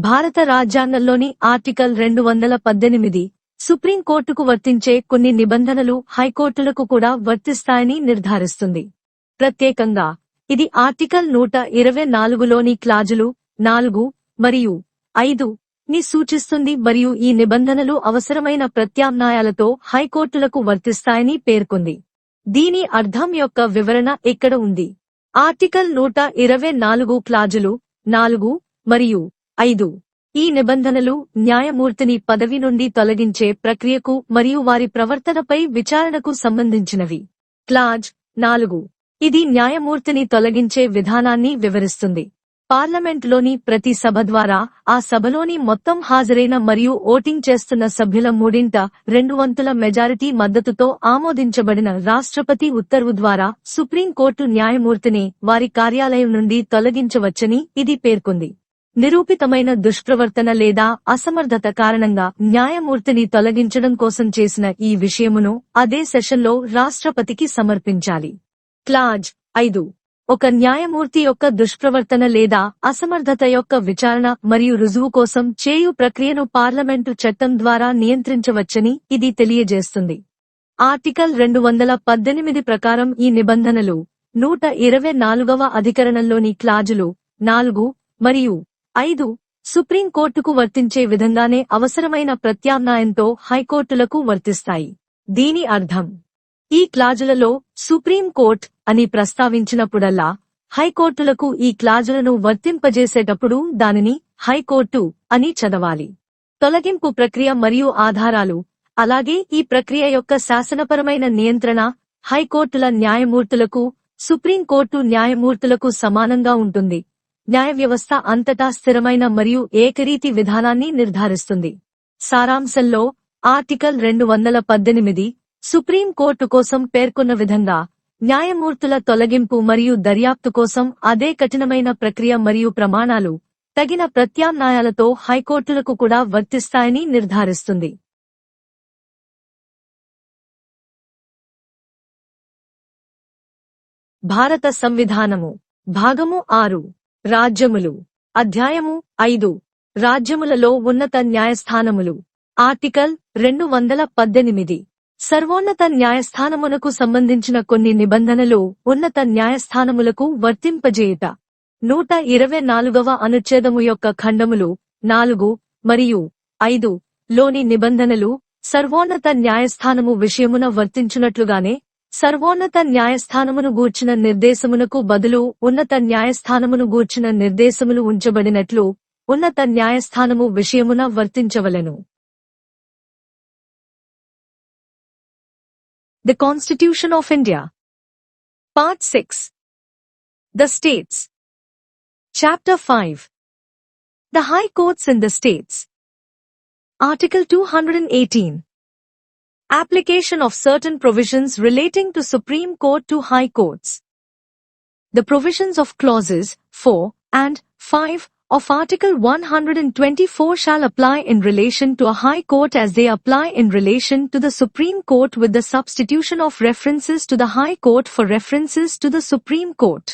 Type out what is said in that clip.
భారత రాజ్యాంగంలోని ఆర్టికల్ 218 సుప్రీంకోర్టుకు వర్తించే కొన్ని నిబంధనలు హైకోర్టులకు కూడా వర్తిస్తాయని నిర్ధారిస్తుంది. ప్రత్యేకంగా ఇది ఆర్టికల్ 124లోని క్లాజులు 4 మరియు 5 ని సూచిస్తుంది మరియు ఈ నిబంధనలు అవసరమైన ప్రత్యామ్నాయాలతో హైకోర్టులకు వర్తిస్తాయని పేర్కొంది. దీని అర్థం యొక్క వివరణ ఇక్కడ ఉంది. ఆర్టికల్ 124 క్లాజులు 4 మరియు 5 ఈ నిబంధనలు న్యాయమూర్తిని పదవి నుండి తొలగించే ప్రక్రియకు మరియు వారి ప్రవర్తనపై విచారణకు సంబంధించినవి. క్లాజ్ 4 ఇది న్యాయమూర్తిని తొలగించే విధానాన్ని వివరిస్తుంది. పార్లమెంటులోని ప్రతి సభ ద్వారా ఆ సభలోని మొత్తం హాజరైన మరియు ఓటింగ్ చేస్తున్న సభ్యుల 3/2 మెజారిటీ మద్దతుతో ఆమోదించబడిన రాష్ట్రపతి ఉత్తర్వు ద్వారా సుప్రీంకోర్టు న్యాయమూర్తిని వారి కార్యాలయం నుండి తొలగించవచ్చని ఇది పేర్కొంది. నిరూపితమైన దుష్ప్రవర్తన లేదా అసమర్థత కారణంగా న్యాయమూర్తిని తొలగించడం కోసం చేసిన ఈ విషయమును అదే సెషన్లో రాష్ట్రపతికి సమర్పించాలి. క్లాజ్ 5 ఒక న్యాయమూర్తి యొక్క దుష్ప్రవర్తన లేదా అసమర్థత యొక్క విచారణ మరియు రుజువు కోసం చేయు ప్రక్రియను పార్లమెంటు చట్టం ద్వారా నియంత్రించవచ్చని ఇది తెలియజేస్తుంది. ఆర్టికల్ 218 ప్రకారం ఈ నిబంధనలు 124వ అధికరణంలోని క్లాజులు 4 మరియు 5 సుప్రీంకోర్టుకు వర్తించే విధంగానే అవసరమైన ప్రత్యామ్నాయంతో హైకోర్టులకు వర్తిస్తాయి. దీని అర్థం ఈ క్లాజులలో సుప్రీంకోర్టు అని ప్రస్తావించినప్పుడల్లా హైకోర్టులకు ఈ క్లాజులను వర్తింపజేసేటప్పుడు దానిని హైకోర్టు అని చదవాలి. తొలగింపు ప్రక్రియ మరియు ఆధారాలు అలాగే ఈ ప్రక్రియ యొక్క శాసనపరమైన నియంత్రణ హైకోర్టుల న్యాయమూర్తులకు సుప్రీంకోర్టు న్యాయమూర్తులకు సమానంగా ఉంటుంది. న్యాయ వ్యవస్థ అంతటా స్థిరమైన మరియు ఏకరీతి విధానాన్ని నిర్ధారిస్తుంది. సారాంశంలో ఆర్టికల్ 218 సుప్రీంకోర్టు కోసం పేర్కొన్న విధంగా న్యాయమూర్తుల తొలగింపు మరియు దర్యాప్తు కోసం అదే కఠినమైన ప్రక్రియ మరియు ప్రమాణాలు తగిన ప్రత్యామ్నాయాలతో హైకోర్టులకు కూడా వర్తిస్తాయని నిర్ధారిస్తుంది. భారత సంవిధానము భాగము 6 రాజ్యములు అధ్యాయము 5 రాజ్యములలో ఉన్నత న్యాయస్థానములు ఆర్టికల్ 218 సర్వోన్నత న్యాయస్థానమునకు సంబంధించిన కొన్ని నిబంధనలు ఉన్నత న్యాయస్థానములకు వర్తింపజేయుట 124వ అనుచ్ఛేదము యొక్క ఖండములు 4 మరియు 5 లోని నిబంధనలు సర్వోన్నత న్యాయస్థానము విషయమున వర్తించునట్లుగానే సర్వోన్నత న్యాయస్థానమును గూర్చిన నిర్దేశమునకు బదులు ఉన్నత న్యాయస్థానమును గూర్చిన నిర్దేశములు ఉంచబడినట్లు ఉన్నత న్యాయస్థానము విషయమున వర్తించవలెను. The Constitution of India. Part 6. The States. Chapter 5. The High Courts in the States. Article 218. Application of certain provisions relating to Supreme Court to High Courts. The provisions of clauses 4 and 5 of Article 124 shall apply in relation to a High Court as they apply in relation to the Supreme Court with the substitution of references to the High Court for references to the Supreme Court.